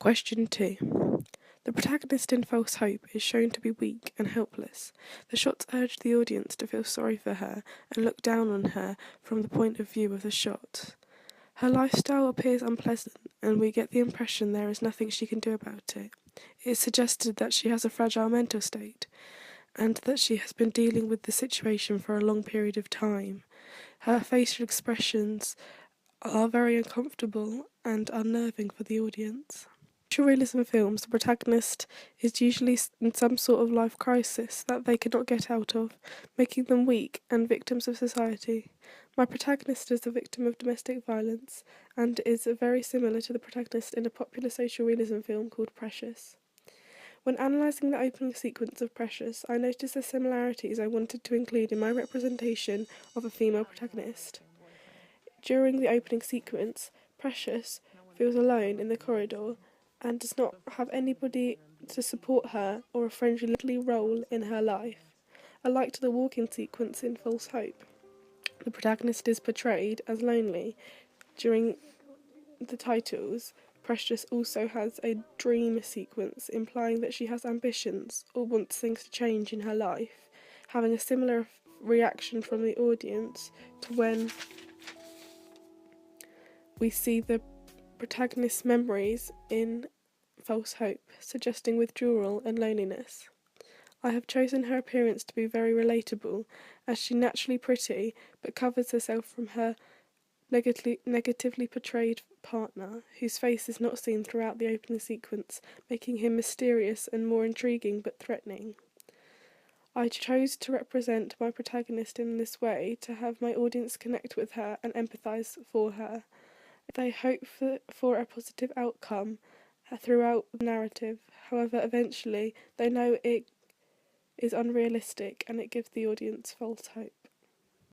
Question 2. The protagonist in False Hope is shown to be weak and helpless. The shots urge the audience to feel sorry for her and look down on her from the point of view of the shot. Her lifestyle appears unpleasant, and we get the impression there is nothing she can do about it. It is suggested that she has a fragile mental state, and that she has been dealing with the situation for a long period of time. Her facial expressions are very uncomfortable and unnerving for the audience. In social realism films, the protagonist is usually in some sort of life crisis that they cannot get out of, making them weak and victims of society. My protagonist is a victim of domestic violence and is very similar to the protagonist in a popular social realism film called Precious. When analysing the opening sequence of Precious, I noticed the similarities I wanted to include in my representation of a female protagonist. During the opening sequence, Precious feels alone in the corridor and does not have anybody to support her or a friendly role in her life. Alike to the walking sequence in False Hope, the protagonist is portrayed as lonely. During the titles, Precious also has a dream sequence implying that she has ambitions or wants things to change in her life, having a similar reaction from the audience to when we see the protagonist's memories in False Hope, suggesting withdrawal and loneliness. I have chosen her appearance to be very relatable, as she's naturally pretty, but covers herself from her negatively portrayed partner, whose face is not seen throughout the opening sequence, making him mysterious and more intriguing but threatening. I chose to represent my protagonist in this way to have my audience connect with her and empathise for her. They hope for a positive outcome throughout the narrative. However, eventually they know it is unrealistic and it gives the audience false hope.